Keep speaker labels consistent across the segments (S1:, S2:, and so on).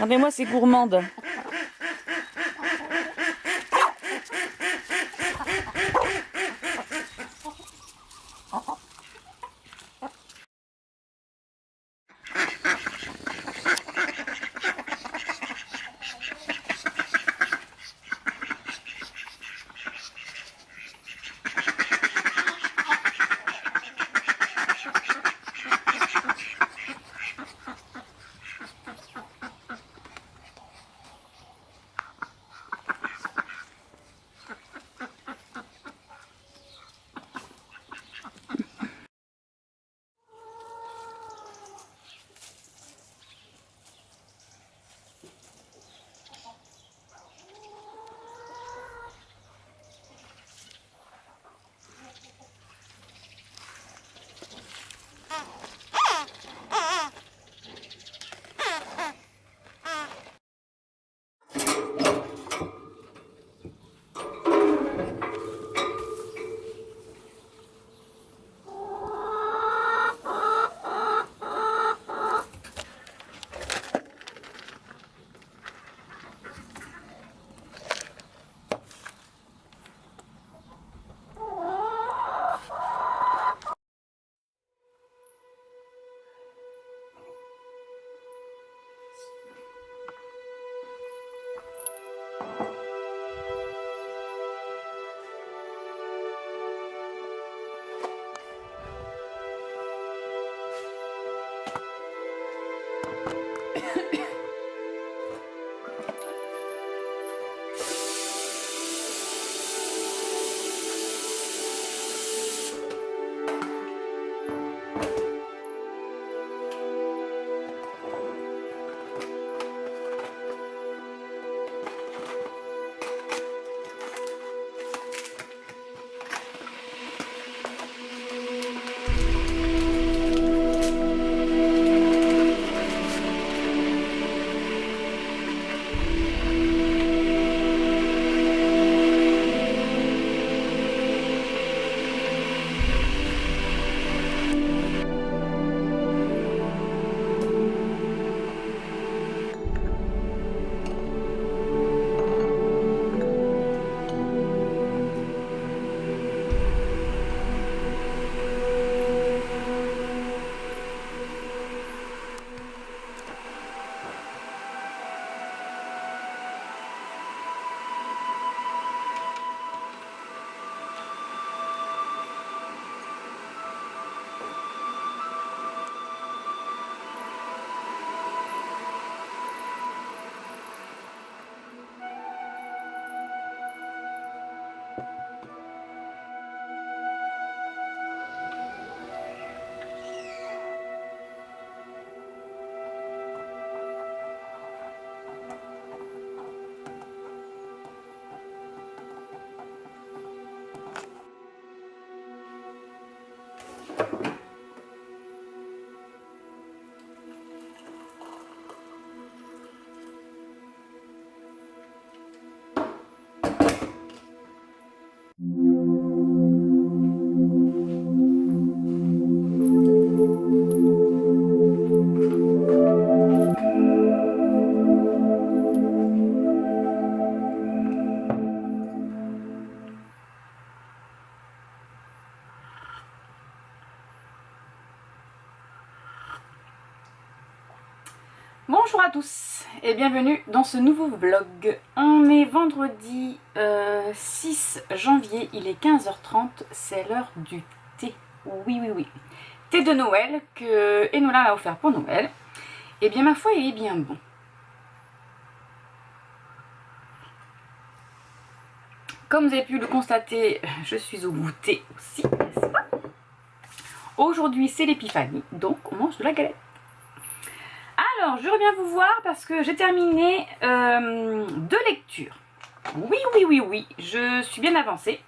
S1: Regardez-moi ces gourmandes. Bonjour à tous et bienvenue dans ce nouveau vlog. On est vendredi 6 janvier, il est 15h30, c'est l'heure du thé. Oui. Thé de Noël que Enola m'a offert pour Noël. Et bien ma foi, il est bien bon. Comme vous avez pu le constater, je suis au goûter aussi, n'est-ce pas? Aujourd'hui c'est l'épiphanie, donc on mange de la galette. Alors, je reviens vous voir parce que j'ai terminé 2 lectures. Oui, je suis bien avancée.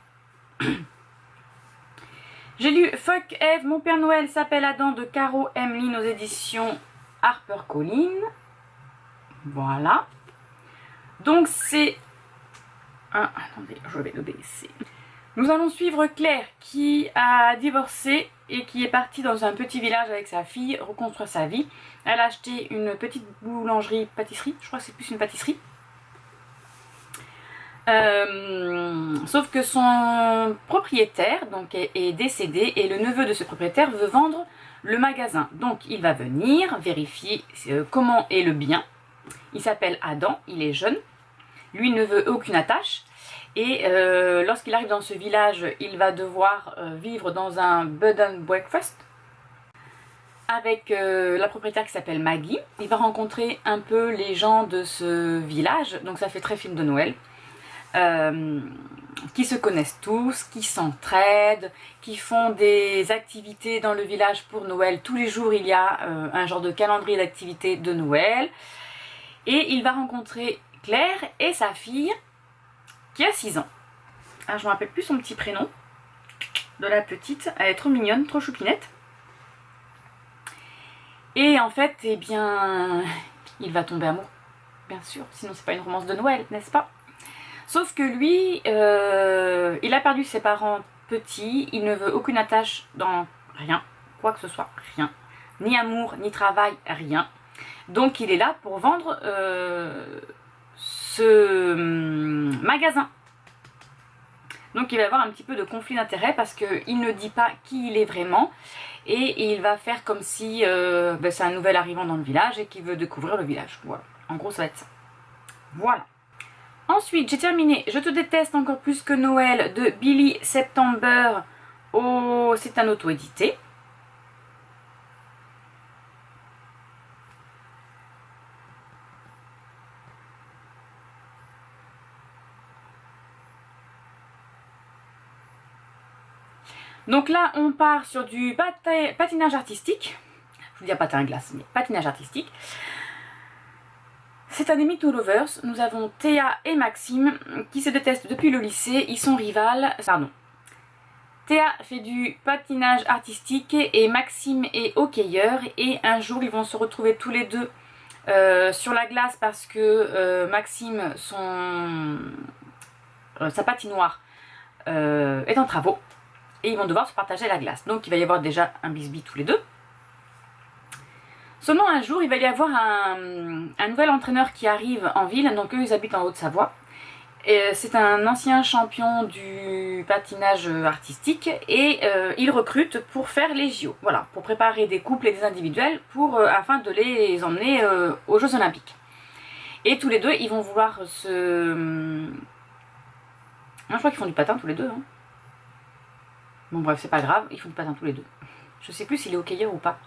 S1: J'ai lu Fuck Eve, mon Père Noël s'appelle Adam de Caro Emmeline aux éditions HarperCollins. Voilà. Donc c'est... attendez, je vais le baisser. Nous allons suivre Claire qui a divorcé et qui est parti dans un petit village avec sa fille reconstruire sa vie. Elle a acheté une petite boulangerie-pâtisserie, je crois que c'est plus une pâtisserie. Sauf que son propriétaire donc, est décédé et le neveu de ce propriétaire veut vendre le magasin. Donc il va venir vérifier comment est le bien. Il s'appelle Adam, il est jeune. Lui ne veut aucune attache. Et lorsqu'il arrive dans ce village, il va devoir vivre dans un bed and breakfast avec la propriétaire qui s'appelle Maggie. Il va rencontrer un peu les gens de ce village, donc ça fait très film de Noël. Qui se connaissent tous, qui s'entraident, qui font des activités dans le village pour Noël. Tous les jours, il y a un genre de calendrier d'activités de Noël. Et il va rencontrer Claire et sa fille, qui a 6 ans. Alors, je ne me rappelle plus son petit prénom de la petite. Elle est trop mignonne, trop choupinette. Et en fait, eh bien, il va tomber amoureux, bien sûr. Sinon, c'est pas une romance de Noël, n'est-ce pas? Sauf que lui, il a perdu ses parents petits, il ne veut aucune attache dans rien, quoi que ce soit, rien. Ni amour, ni travail, rien. Donc il est là pour vendre ce magasin. Donc il va y avoir un petit peu de conflit d'intérêts parce qu'il ne dit pas qui il est vraiment. Et il va faire comme si c'est un nouvel arrivant dans le village et qu'il veut découvrir le village. Voilà, en gros ça va être ça. Voilà. Ensuite, j'ai terminé Je te déteste encore plus que Noël de Billy September. Oh, c'est un auto-édité. Donc là, on part sur du patinage artistique. Je veux dire patin à glace, mais patinage artistique. C'est un Enemy to Lovers. Nous avons Théa et Maxime qui se détestent depuis le lycée. Ils sont rivales. Pardon. Théa fait du patinage artistique et Maxime est hockeyeur. Et un jour, ils vont se retrouver tous les deux sur la glace parce que Maxime, sa patinoire est en travaux. Et ils vont devoir se partager la glace. Donc il va y avoir déjà un bisbis tous les deux. Seulement un jour, il va y avoir un nouvel entraîneur qui arrive en ville. Donc eux, ils habitent en Haute-Savoie. C'est un ancien champion du patinage artistique. Et il recrute pour faire les JO. Voilà, pour préparer des couples et des individuels afin de les emmener aux Jeux Olympiques. Et tous les deux, ils vont vouloir se... Non, je crois qu'ils font du patin tous les deux. Hein. Bon bref, c'est pas grave, ils font du patin tous les deux. Je sais plus s'il est hockeyeur ou pas.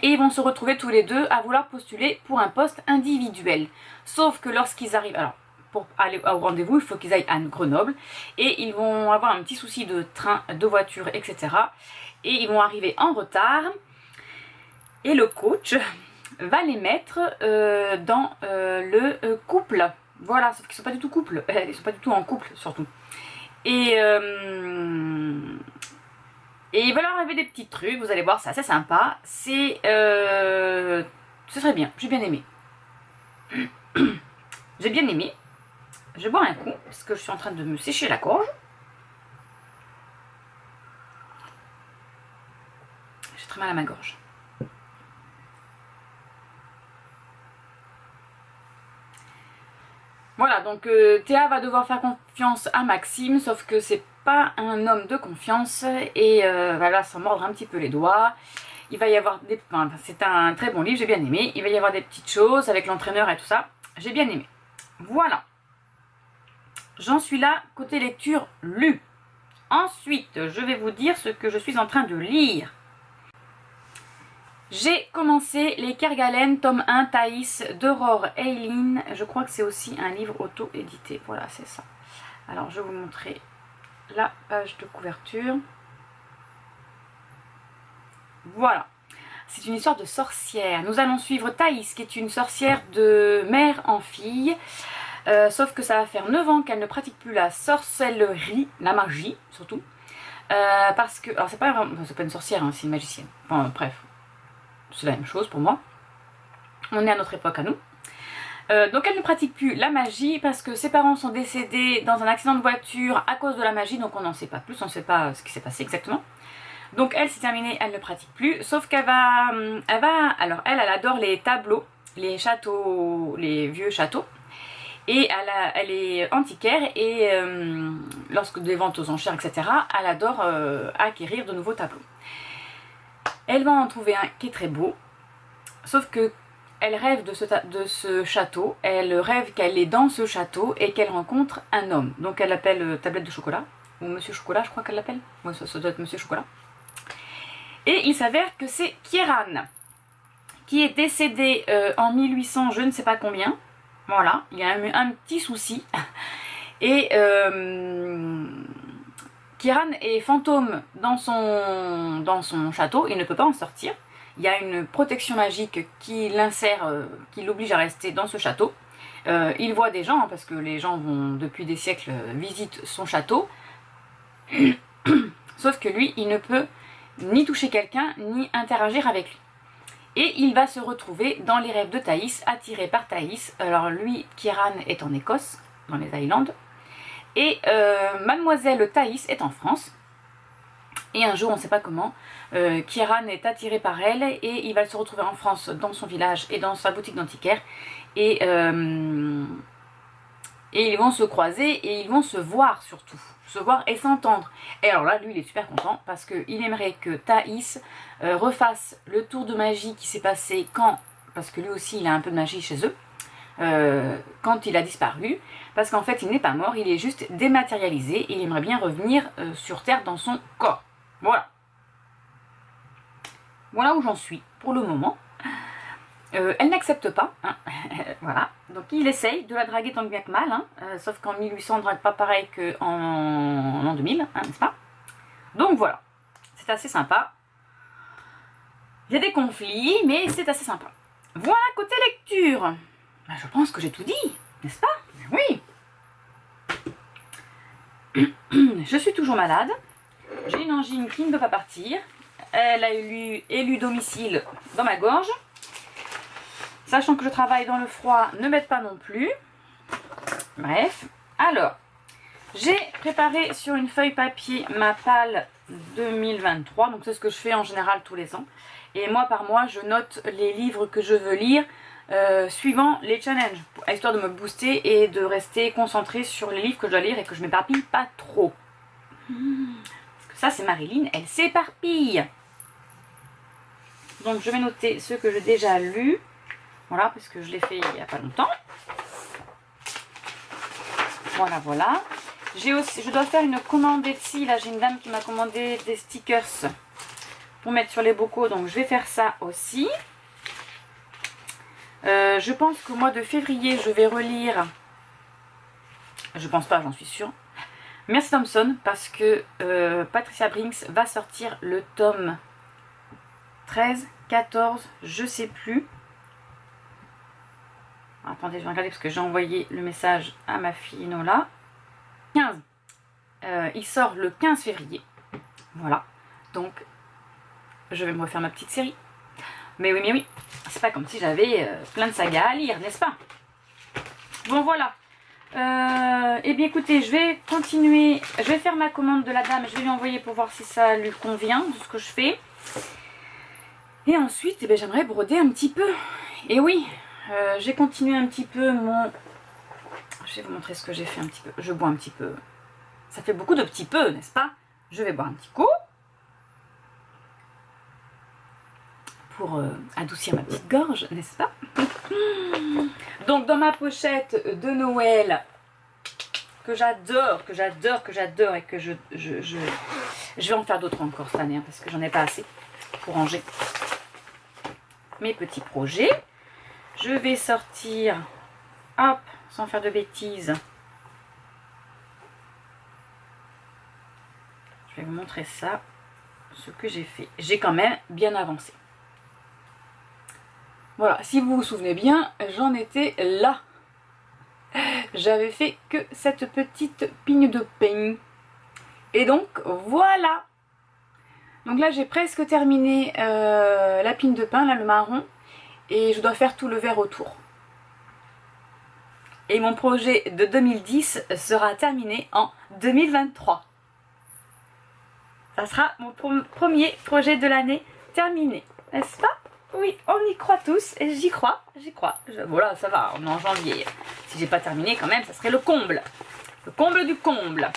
S1: Et ils vont se retrouver tous les deux à vouloir postuler pour un poste individuel. Sauf que lorsqu'ils arrivent... Alors, pour aller au rendez-vous, il faut qu'ils aillent à Grenoble. Et ils vont avoir un petit souci de train, de voiture, etc. Et ils vont arriver en retard. Et le coach va les mettre dans le couple. Voilà, sauf qu'ils ne sont pas du tout couple. Ils ne sont pas du tout en couple, surtout. Et il va leur arriver des petits trucs, vous allez voir, c'est assez sympa. Ce serait bien, j'ai bien aimé. J'ai bien aimé. Je vais boire un coup, parce que je suis en train de me sécher la gorge. J'ai très mal à ma gorge. Voilà, donc Théa va devoir faire confiance à Maxime, sauf que c'est pas un homme de confiance et va s'en mordre un petit peu les doigts. Il va y avoir des... Enfin, c'est un très bon livre, j'ai bien aimé. Il va y avoir des petites choses avec l'entraîneur et tout ça. J'ai bien aimé. Voilà. J'en suis là, côté lecture lue. Ensuite, je vais vous dire ce que je suis en train de lire. J'ai commencé les Kerguelen, tome 1, Thaïs, d'Aurore Eileen. Je crois que c'est aussi un livre auto-édité. Voilà, c'est ça. Alors, je vais vous montrer la page de couverture. Voilà. C'est une histoire de sorcière. Nous allons suivre Thaïs, qui est une sorcière de mère en fille. Sauf que ça va faire 9 ans qu'elle ne pratique plus la sorcellerie, la magie, surtout. Parce que... Alors, c'est pas une sorcière, hein, c'est une magicienne. Enfin, bref. C'est la même chose pour moi. On est à notre époque à nous. Donc elle ne pratique plus la magie parce que ses parents sont décédés dans un accident de voiture à cause de la magie, donc on n'en sait pas plus, on ne sait pas ce qui s'est passé exactement. Donc elle, c'est terminé, elle ne pratique plus, sauf qu'elle va, alors elle adore les tableaux, les châteaux, les vieux châteaux, et elle est antiquaire et lorsque des ventes aux enchères, etc., elle adore acquérir de nouveaux tableaux. Elle va en trouver un qui est très beau, sauf que elle rêve de ce château, elle rêve qu'elle est dans ce château et qu'elle rencontre un homme. Donc elle l'appelle Tablette de chocolat, ou Monsieur Chocolat, je crois qu'elle l'appelle. Ouais, ça doit être Monsieur Chocolat. Et il s'avère que c'est Kieran, qui est décédé en 1800, je ne sais pas combien. Voilà, il y a un petit souci. Et Kieran est fantôme dans son château, il ne peut pas en sortir. Il y a une protection magique qui l'insère, qui l'oblige à rester dans ce château. Il voit des gens, parce que les gens vont depuis des siècles visitent son château. Sauf que lui, il ne peut ni toucher quelqu'un, ni interagir avec lui. Et il va se retrouver dans les rêves de Thaïs, attiré par Thaïs. Alors lui, Kieran est en Écosse, dans les Highlands. Et mademoiselle Thaïs est en France. Et un jour, on ne sait pas comment, Kieran est attiré par elle et il va se retrouver en France, dans son village et dans sa boutique d'antiquaire. Et ils vont se croiser et ils vont se voir surtout. Se voir et s'entendre. Et alors là, lui, il est super content parce qu'il aimerait que Thaïs refasse le tour de magie qui s'est passé quand, parce que lui aussi, il a un peu de magie chez eux, quand il a disparu. Parce qu'en fait, il n'est pas mort, il est juste dématérialisé et il aimerait bien revenir sur Terre dans son corps. Voilà. Voilà où j'en suis pour le moment. Elle n'accepte pas, hein. Voilà. Donc il essaye de la draguer tant bien que mal, hein. Sauf qu'en 1800 on ne drague pas pareil qu'en l'an 2000, hein, n'est-ce pas? Donc voilà, c'est assez sympa. Il y a des conflits, mais c'est assez sympa. Voilà, côté lecture. Ben, je pense que j'ai tout dit, n'est-ce pas? Oui. Je suis toujours malade. J'ai une angine qui ne peut pas partir. Elle a élu domicile dans ma gorge. Sachant que je travaille dans le froid, ne m'aide pas non plus. Bref. Alors, j'ai préparé sur une feuille papier ma palle 2023. Donc c'est ce que je fais en général tous les ans. Et mois par mois, je note les livres que je veux lire suivant les challenges. Histoire de me booster et de rester concentrée sur les livres que je dois lire et que je m'éparpille pas trop. Parce que ça, c'est Marilyn, elle s'éparpille. Donc je vais noter ceux que j'ai déjà lus. Voilà, parce que je l'ai fait il n'y a pas longtemps. Voilà, voilà. Je dois faire une commande Etsy. Là, j'ai une dame qui m'a commandé des stickers pour mettre sur les bocaux. Donc, je vais faire ça aussi. Je pense qu'au mois de février, je vais relire. Je pense pas, j'en suis sûre. Merci Thompson, parce que Patricia Brinks va sortir le tome 13, 14, je sais plus. Attendez, je vais regarder parce que j'ai envoyé le message à ma fille Nola. 15. Il sort le 15 février. Voilà. Donc, je vais me refaire ma petite série. Mais oui. C'est pas comme si j'avais plein de sagas à lire, n'est-ce pas? Bon, voilà. Eh bien, écoutez, je vais continuer. Je vais faire ma commande de la dame. Je vais lui envoyer pour voir si ça lui convient, de ce que je fais. Et ensuite, eh bien, j'aimerais broder un petit peu. Et oui. J'ai continué un petit peu mon... Je vais vous montrer ce que j'ai fait un petit peu. Je bois un petit peu. Ça fait beaucoup de petits peu, n'est-ce pas? Je vais boire un petit coup. Pour adoucir ma petite gorge, n'est-ce pas? Donc dans ma pochette de Noël, que j'adore et que je vais en faire d'autres encore cette année, hein, parce que j'en ai pas assez pour ranger mes petits projets. Je vais sortir, hop, sans faire de bêtises. Je vais vous montrer ça, ce que j'ai fait. J'ai quand même bien avancé. Voilà, si vous vous souvenez bien, j'en étais là. J'avais fait que cette petite pigne de pain. Et donc, voilà. Donc là, j'ai presque terminé la pigne de pain, là, le marron. Et je dois faire tout le verre autour. Et mon projet de 2010 sera terminé en 2023. Ça sera mon premier projet de l'année terminé, n'est-ce pas? Oui, on y croit tous et j'y crois. Voilà, ça va, on est en janvier. Si j'ai pas terminé quand même, ça serait le comble. Le comble du comble.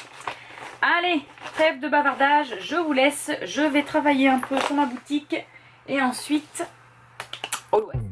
S1: Allez, trêve de bavardage, je vous laisse. Je vais travailler un peu sur ma boutique et ensuite au l'ouest.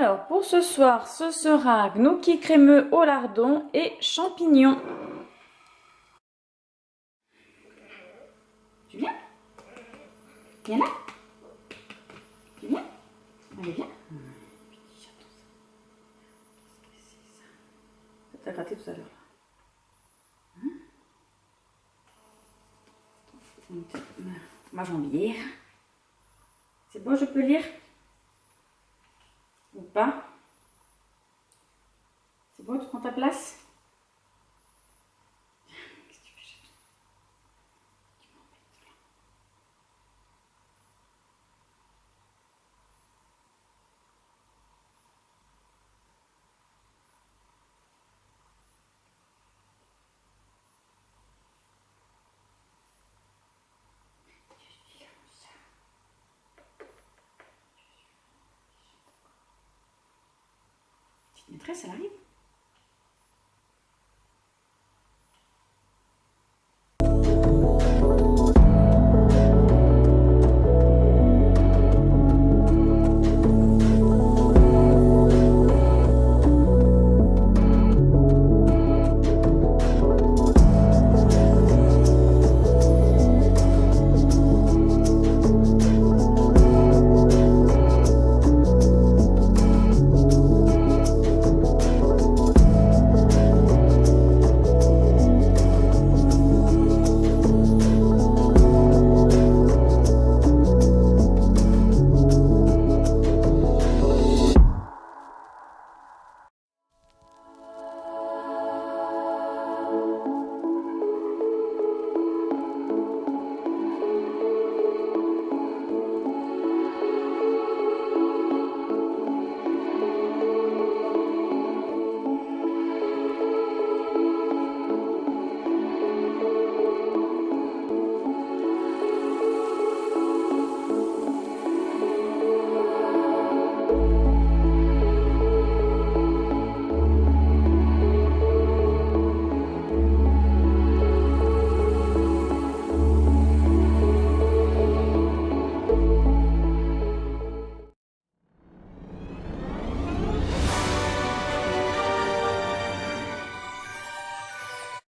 S1: Alors, pour ce soir, ce sera gnocchi crémeux au lardon et champignons. Tu viens? Viens là? Tu viens? Allez, viens. Ça t'a gratté tout à l'heure. Ma jambière. C'est bon, je peux lire? Ou pas? C'est bon, tu prends ta place? Qu'est-ce que tu fais, chérie? Tu m'embêtes là. Petite maîtresse, elle arrive.